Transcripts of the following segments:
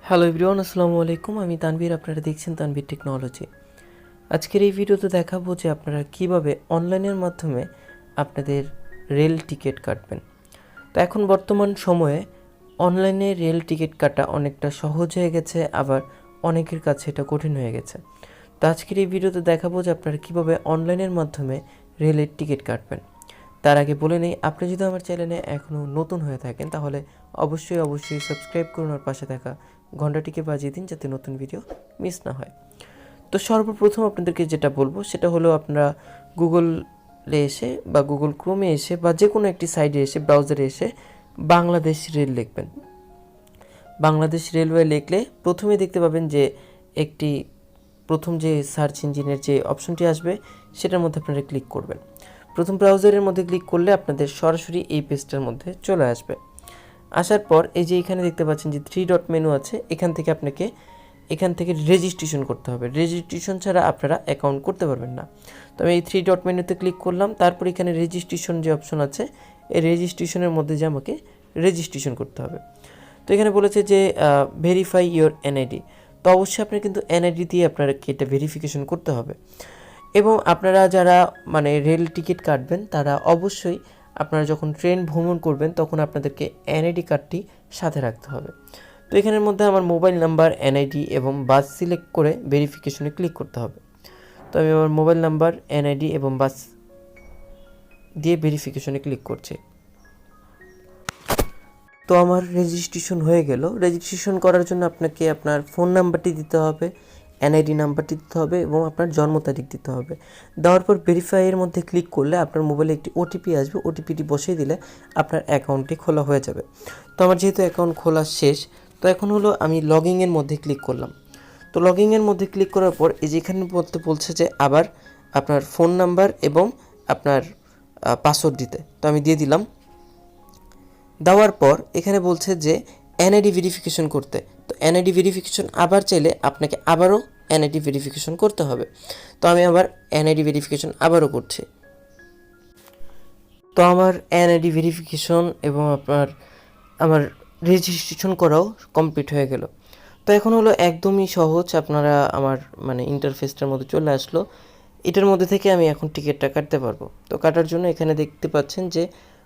Hello everyone, আসসালামু আলাইকুম। আমি তানভীর, আপনারা দেখছেন তানভীর টেকনোলজি। আজকের এই ভিডিওতে দেখাবো যে আপনারা কিভাবে অনলাইনের মাধ্যমে আপনাদের রেল টিকিট কাটবেন। তো এখন বর্তমান সময়ে অনলাইনে রেল টিকিট কাটা অনেকটা সহজ হয়ে গেছে, আবার অনেকের কাছে এটা কঠিন হয়ে গেছে। তো আজকের এই ভিডিওতে দেখাবো যে আপনারা কিভাবে অনলাইনের মাধ্যমে রেলের টিকিট কাটবেন। তার আগে বলে নেই, আপনি যদি আমার চ্যানেলে এখনও নতুন হয়ে থাকেন তাহলে অবশ্যই সাবস্ক্রাইব করুন আর পাশে থাকা ঘন্টাটিকে বাজিয়ে দিন যাতে নতুন ভিডিও মিস না হয়। তো সর্বপ্রথম আপনাদেরকে যেটা বলবো সেটা হলো আপনারা গুগলে এসে বা গুগল ক্রোমে এসে বা যে কোনো একটি সাইডে এসে ব্রাউজারে এসে বাংলাদেশ রেল লিখবেন। বাংলাদেশ রেলওয়ে লিখলে প্রথমে দেখতে পাবেন যে একটি প্রথম যে সার্চ ইঞ্জিনের যে অপশনটি আসবে সেটার মধ্যে আপনারা ক্লিক করবেন। প্রথম ব্রাউজারের মধ্যে ক্লিক করলে আপনাদের সরাসরি এই পেজটার মধ্যে চলে আসবে। আসার পর এই যে এখানে দেখতে পাচ্ছেন যে 3 ডট মেনু আছে, এখান থেকে রেজিস্ট্রেশন করতে হবে। রেজিস্ট্রেশন ছাড়া আপনারা অ্যাকাউন্ট করতে পারবেন না। তো আমি এই 3 ডট মেনুতে ক্লিক করলাম, তারপর এখানে রেজিস্ট্রেশন যে অপশন আছে এই রেজিস্ট্রেশনের মধ্যে যে আমাকে রেজিস্ট্রেশন করতে হবে। তো এখানে বলেছে যে ভেরিফাই ইওর এনআইডি। তো অবশ্যই আপনার কিন্তু এনআইডি দিয়ে আপনারা এটা ভেরিফিকেশন করতে হবে। এবং আপনারা যারা রেল টিকিট কাটবেন তারা অবশ্যই আপনারা যখন ট্রেন ভ্রমণ করবেন তখন আপনাদেরকে এনআইডি কার্ডটি সাথে রাখতে হবে। তো এখানের মধ্যে আমার মোবাইল নাম্বার, এনআইডি এবং বাস সিলেক্ট করে ভেরিফিকেশনে ক্লিক করতে হবে। তো আমি আমার মোবাইল নাম্বার, এনআইডি এবং বাস দিয়ে ভেরিফিকেশনে ক্লিক করছি। তো আমার রেজিস্ট্রেশন হয়ে গেল। রেজিস্ট্রেশন করার জন্য আপনাকে আপনার ফোন নাম্বারটি দিতে হবে, এনআইডি নাম্বারটি দিতে হবে এবং আপনার জন্ম তারিখ দিতে হবে। দেওয়ার পর ভেরিফাইয়ের মধ্যে ক্লিক করলে আপনার মোবাইলে একটি ওটিপি আসবে। ওটিপিটি বসিয়ে দিলে আপনার অ্যাকাউন্টটি খোলা হয়ে যাবে। তো আমার যেহেতু অ্যাকাউন্ট খোলা শেষ, তো এখন হলো আমি লগইনের মধ্যে ক্লিক করলাম। তো লগইনের মধ্যে ক্লিক করার পর এই যে এখানে বলছে যে আবার আপনার ফোন নাম্বার এবং আপনার পাসওয়ার্ড দিতে। তো আমি দিয়ে দিলাম। দেওয়ার পর এখানে বলছে যে এনআইডি ভেরিফিকেশন করতে। তো এনআইডি ভেরিফিকেশন আবার চাইলে আপনাকে আবারও এনআইডি ভেরিফিকেশন করতে হবে। তো আমি আবার এনআইডি ভেরিফিকেশন আবারও করছি। তো আমার এনআইডি ভেরিফিকেশন এবং আমার রেজিস্ট্রেশন করাও কমপ্লিট হয়ে গেল। তো এখন হলো একদমই সহজ, আপনারা আমার ইন্টারফেসটার মধ্যে চলে আসলো। এটার মধ্যে থেকে আমি এখন টিকিটটা কাটতে পারবো। তো কাটার জন্য এখানে দেখতে পাচ্ছেন যে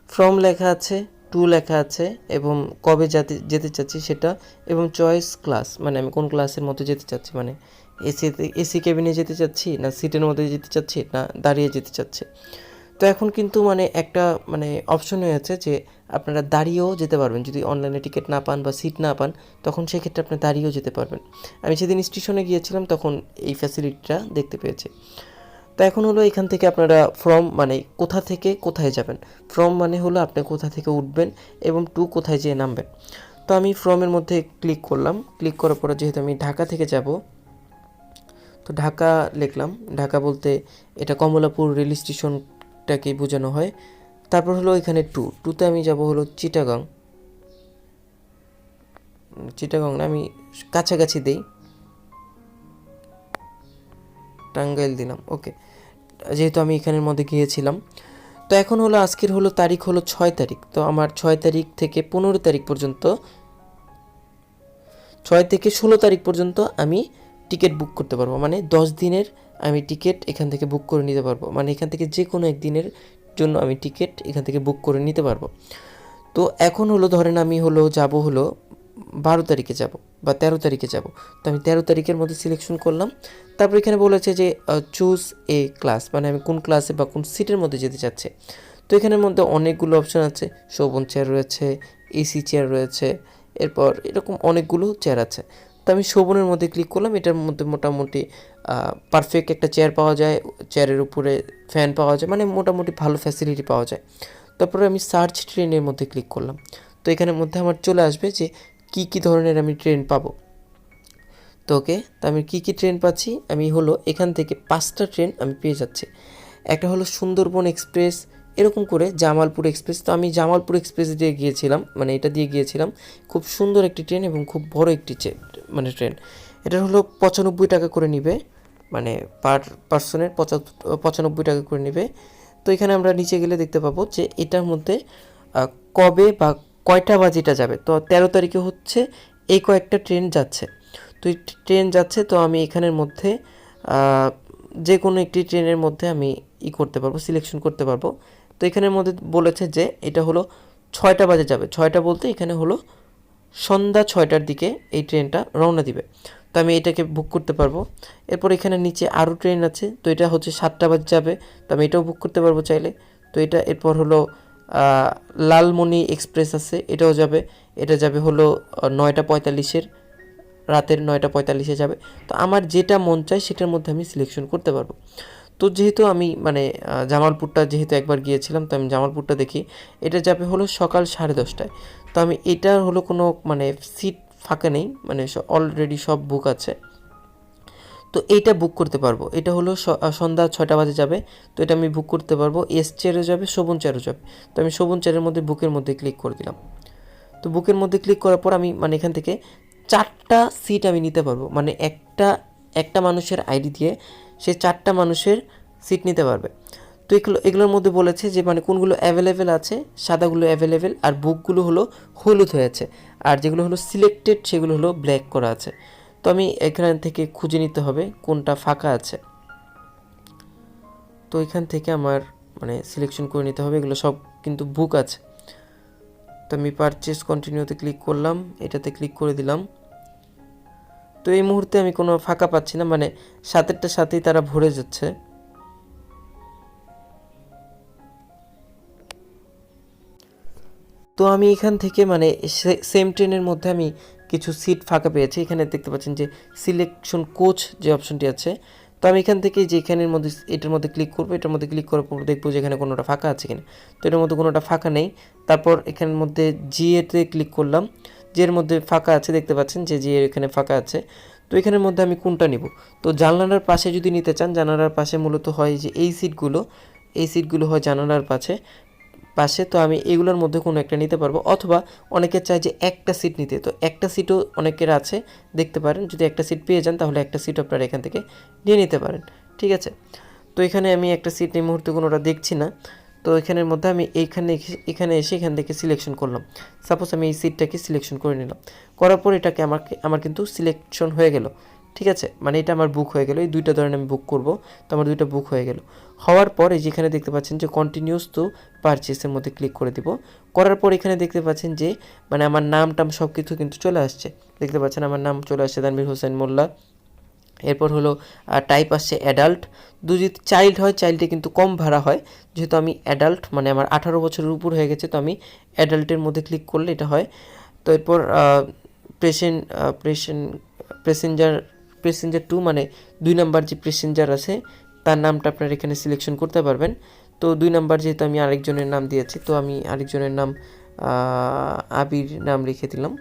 ফ্রম লেখা আছে, টু লেখা আছে এবং কবে যেতে চাচ্ছি সেটা, এবং চয়েস ক্লাস আমি কোন ক্লাসের মধ্যে যেতে চাচ্ছি, এসি কেবিনে যেতে চাচ্ছি না সিটের মধ্যে যেতে চাচ্ছি না দাঁড়িয়ে যেতে চাচ্ছি। তো এখন কিন্তু একটা অপশন হয়েছে যে আপনারা দাঁড়িয়েও যেতে পারবেন। যদি অনলাইনে টিকিট না পান বা সিট না পান তখন সেক্ষেত্রে আপনি দাঁড়িয়েও যেতে পারবেন। আমি সেদিন স্টেশনে গিয়েছিলাম তখন এই ফ্যাসিলিটিটা দেখতে পেয়েছি। তো এখন হলো এখান থেকে আপনারা ফ্রম কোথা থেকে কোথায় যাবেন। ফ্রম হলো আপনি কোথা থেকে উঠবেন এবং টু কোথায় যেয়ে নামবেন। তো আমি ফ্রমের মধ্যে ক্লিক করলাম। ক্লিক করার পরে যেহেতু আমি ঢাকা থেকে যাব, তো ঢাকা লিখলাম। ঢাকা বলতে এটা কমলাপুর রেল স্টেশনটাকেই বোঝানো হয়। তারপর হলো এখানে টুতে আমি যাব হলো চিটাগাং না, আমি কাছাকাছি দেই, টাঙ্গাইল দিলাম। ওকে, যেহেতু আমি এখানের মধ্যে গিয়েছিলাম। তো এখন হলো আজকের হলো তারিখ হলো 6 তারিখ। তো আমার 6 তারিখ থেকে 15 তারিখ পর্যন্ত, 6 থেকে 16 তারিখ পর্যন্ত আমি টিকিট বুক করতে পারবো। 10 দিনের আমি টিকিট এখান থেকে বুক করে নিতে পারবো। এখান থেকে যে কোনো একদিনের জন্য আমি টিকিট এখান থেকে বুক করে নিতে পারবো। তো এখন হলো ধরেন আমি যাব 12 তারিখে যাব বা 13 তারিখে যাব। তো আমি 13 তারিখের মধ্যে সিলেকশন করলাম। তারপর এখানে বলেছে যে চুজ এ ক্লাস, আমি কোন ক্লাসে বা কোন সিটের মধ্যে যেতে চাচ্ছি। তো এখানের মধ্যে অনেকগুলো অপশান আছে। শোভন চেয়ার রয়েছে, এসি চেয়ার রয়েছে, এরপর এরকম অনেকগুলো চেয়ার আছে। তো আমি শোভনের মধ্যে ক্লিক করলাম। এটার মধ্যে মোটামুটি পারফেক্ট একটা চেয়ার পাওয়া যায়, চেয়ারের উপরে ফ্যান পাওয়া যায়, মোটামুটি ভালো ফ্যাসিলিটি পাওয়া যায়। তারপরে আমি সার্চ ট্রেনের মধ্যে ক্লিক করলাম। তো এখানের মধ্যে আমার চলে আসবে যে কী ধরনের আমি ট্রেন পাবো। তো তো আমি কী ট্রেন পাচ্ছি, আমি এখান থেকে 5টা ট্রেন আমি পেয়ে যাচ্ছি। একটা হলো সুন্দরবন এক্সপ্রেস, এরকম করে জামালপুর এক্সপ্রেস। তো আমি জামালপুর এক্সপ্রেস দিয়ে গিয়েছিলাম, এটা দিয়ে গিয়েছিলাম। খুব সুন্দর একটি ট্রেন এবং খুব বড় একটি ট্রেন। এটা হলো 95 টাকা করে নিবে, পার পার্সনের 95 টাকা করে নেবে। তো এখানে আমরা নিচে গেলে দেখতে পাবো যে এটার মধ্যে কবে বা কয়টা বাজে এটা যাবে। তো 13 তারিখে হচ্ছে এই কয়েকটা ট্রেন যাচ্ছে। তো এই ট্রেন যাচ্ছে, তো আমি এখানের মধ্যে যে কোনো একটি ট্রেনের মধ্যে আমি করতে পারবো, সিলেকশন করতে পারবো। তো এখানের মধ্যে বলেছে যে এটা হলো 6টা বাজে যাবে। 6টা বলতে এখানে হলো সন্ধ্যা 6টার দিকে এই ট্রেনটা রওনা দিবে। তো আমি এটাকে বুক করতে পারবো। এরপর এখানে নিচে আরও ট্রেন আছে, তো এটা হচ্ছে 7টা বাজে যাবে, তো আমি এটাও বুক করতে পারবো চাইলে। তো এটা এরপর হলো লালমণি এক্সপ্রেস আছে, এটাও যাবে। এটা যাবে হলো 9টা 45-এর, রাতের 9টা 45-এ যাবে। তো আমার যেটা মন চায় সেটার মধ্যে আমি সিলেকশন করতে পারবো। তো যেহেতু আমি মানে জামালপুরটা যেহেতু একবার গিয়েছিলাম, তো আমি জামালপুরটা দেখি। এটা যাবে হলো সকাল 10:30টায়। তো আমি এটা হলো কোনো মানে সিট ফাঁকা নেই, মানে অলরেডি সব বুক আছে। তো এইটা বুক করতে পারবো। এটা হলো সন্ধ্যা 6টা বাজে যাবে, তো এটা আমি বুক করতে পারবো। এস চেয়ারও যাবে, শোভন চেয়ারও যাবে। তো আমি শোভন চেয়ারের মধ্যে বুকের মধ্যে ক্লিক করে দিলাম। তো বুকের মধ্যে ক্লিক করার পর আমি মানে এখান থেকে 4টা সিট আমি নিতে পারবো, মানে একটা মানুষের আইডি দিয়ে সে 4টা মানুষের সিট নিতে পারবে। তো এগুলোর মধ্যে বলেছে যে মানে কোনগুলো অ্যাভেলেবেল আছে, সাদাগুলো অ্যাভেলেবেল, আর বুকগুলো হলো হলুদ হয়েছে, আর যেগুলো হলো সিলেক্টেড সেগুলো হলো ব্ল্যাক করা আছে। তো আমি এখান থেকে খুঁজে নিতে হবে কোনটা ফাঁকা আছে। তো এখান থেকে আমার মানে সিলেকশন করে নিতে হবে, এগুলো সব কিন্তু বুক আছে। তো আমি পারচেস কন্টিনিউতে ক্লিক করলাম, এটাতে ক্লিক করে দিলাম। তো এই মুহূর্তে আমি কোনো ফাঁকা পাচ্ছি না, মানে সাথেরটার সাথেই তারা ভরে যাচ্ছে। তো আমি এখান থেকে মানে সেম ট্রেনের মধ্যে আমি কিছু সিট ফাঁকা পেয়েছি। এখানে দেখতে পাচ্ছেন যে সিলেকশন কোচ যে অপশনটি আছে। তো আমি এখান থেকে যে এখানের মধ্যে এটার মধ্যে ক্লিক করবো, এটার মধ্যে ক্লিক করার পর দেখবো যে এখানে কোনোটা ফাঁকা আছে কিনা। তো এটার মধ্যে কোনোটা ফাঁকা নেই। তারপর এখানের মধ্যে জিএতে ক্লিক করলাম, জিএর মধ্যে ফাঁকা আছে, দেখতে পাচ্ছেন যে জিএর এখানে ফাঁকা আছে। তো এখানের মধ্যে আমি কোনটা নিব? তো জানালার পাশে যদি নিতে চান, জানালার পাশে মূলত হয় যে এই সিটগুলো হয় জানালার পাশে। তো আমি এগুলোর মধ্যে কোনো একটা নিতে পারবো, অথবা অনেকে চায় যে একটা সিট নিতে, তো একটা সিটও অনেকের আছে, দেখতে পারেন। যদি একটা সিট পেয়ে যান তাহলে একটা সিট আপনারা এখান থেকে নিয়ে নিতে পারেন, ঠিক আছে। তো এখানে আমি একটা সিট এই মুহূর্তে কোনোটা দেখছি না। তো এখানের মধ্যে আমি এখানে এসে এখান থেকে সিলেকশন করলাম। সাপোজ আমি এই সিটটাকে সিলেকশন করে নিলাম, করার পর এটাকে আমার কিন্তু সিলেকশন হয়ে গেল, ঠিক আছে। মানে এটা আমার বুক হয়ে গেল, এই দুইটা ধরেন আমি বুক করব, তো আমার দুইটা বুক হয়ে গেল। হওয়ার পর এই যেখানে দেখতে পাচ্ছেন যে কন্টিনিউস টু পারচেসের মধ্যে ক্লিক করে দিব। করার পর এখানে দেখতে পাচ্ছেন যে মানে আমার নামটাম সব কিছু কিন্তু চলে আসছে, দেখতে পাচ্ছেন আমার নাম চলে আসছে তানভীর হোসেন মোল্লা। এরপর হলো টাইপ আসছে অ্যাডাল্ট। যদি চাইল্ড হয়, চাইল্ডে কিন্তু কম ভাড়া হয়, যেহেতু আমি অ্যাডাল্ট মানে আমার 18 বছরের উপর হয়ে গেছে, তো আমি অ্যাডাল্টের মধ্যে ক্লিক করলে এটা হয়। তো এরপর প্যাসেঞ্জার 2 মানে 2 নাম্বার যে প্যাসেঞ্জার আছে তার নামটা আপনারা এখানে সিলেকশন করতে পারবেন। তো 2 নাম্বার যেহেতু আমি আরেকজনের নাম দিয়েছি, তো আমি আরেকজনের নাম আবির নাম লিখে দিলাম।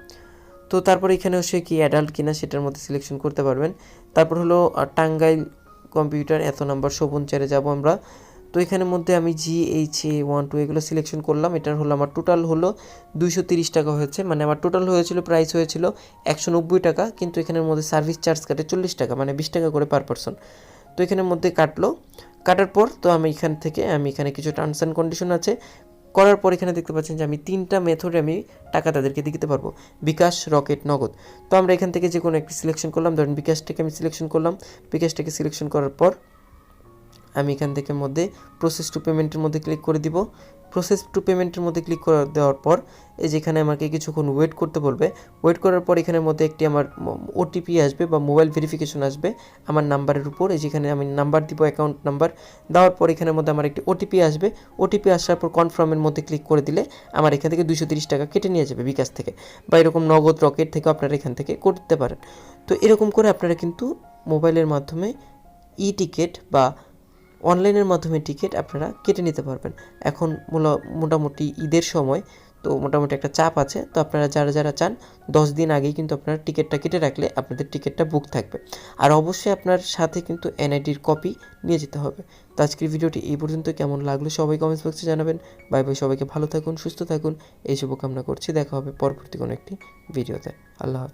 তো তারপর এখানেও সে কি অ্যাডাল্ট কিনা সেটার মধ্যে সিলেকশন করতে পারবেন। তারপর হলো টাঙ্গাইল কম্পিউটার এত নাম্বার শোভন চেয়ারে যাব আমরা। তো এখানের মধ্যে আমি GHA12 এগুলো সিলেকশন করলাম। এটার হলো আমার টোটাল হলো 230 টাকা হয়েছে, মানে আমার টোটাল হয়েছিল প্রাইস হয়েছিল 190 টাকা, কিন্তু এখানের মধ্যে সার্ভিস চার্জ কাটে 40 টাকা, মানে 20 টাকা করে পার পারসন। তো এখানের মধ্যে কাটার পর তো আমি এখানে কিছু টার্মস অ্যান্ড কন্ডিশন আছে, করার পর এখানে দেখতে পাচ্ছেন যে আমি 3টা মেথডে আমি টাকা তাদেরকে দিতে পারবো, বিকাশ, রকেট, নগদ। তো আমরা এখান থেকে যে কোনো একটি সিলেকশন করলাম, ধরেন বিকাশটাকে আমি সিলেকশন করলাম। বিকাশটাকে সিলেকশন করার পর আমি এখান থেকে মধ্যে প্রসেস টু পেমেন্টের মধ্যে ক্লিক করে দিব। প্রসেস টু পেমেন্টের মধ্যে ক্লিক করে দেওয়ার পর এই যেখানে আমাকে কিছুক্ষণ ওয়েট করতে বলবে। ওয়েট করার পর এখানের মধ্যে একটি আমার ওটিপি আসবে বা মোবাইল ভেরিফিকেশন আসবে আমার নাম্বারের উপর। এই যেখানে আমি নাম্বার দিব, অ্যাকাউন্ট নাম্বার দেওয়ার পর এখানের মধ্যে আমার একটি ওটিপি আসবে। ওটিপি আসার পর কনফার্মের মধ্যে ক্লিক করে দিলে আমার এখান থেকে 230 টাকা কেটে নিয়ে যাবে বিকাশ থেকে, বা এরকম নগদ, রকেট থেকে আপনারা এখান থেকে করতে পারেন। তো এরকম করে আপনারা কিন্তু মোবাইলের মাধ্যমে টিকিট বা অনলাইনের মাধ্যমে টিকিট আপনারা কেটে নিতে পারবেন। এখন মোটামুটি ঈদের সময়, তো মোটামুটি একটা চাপ আছে, তো আপনারা যারা চান 10 দিন আগেই কিন্তু আপনারা টিকিটটা কেটে রাখলে আপনাদের টিকিটটা বুক থাকবে। আর অবশ্যই আপনার সাথে কিন্তু এনআইডির কপি নিয়ে যেতে হবে। তো আজকের ভিডিওটি এই পর্যন্ত, কেমন লাগলো সবাই কমেন্টস বক্সে জানাবেন। বাই বাই, সবাইকে ভালো থাকুন, সুস্থ থাকুন এই শুভকামনা করছি। দেখা হবে পরবর্তী কোনো একটি ভিডিওতে। আল্লাহ হাফেজ।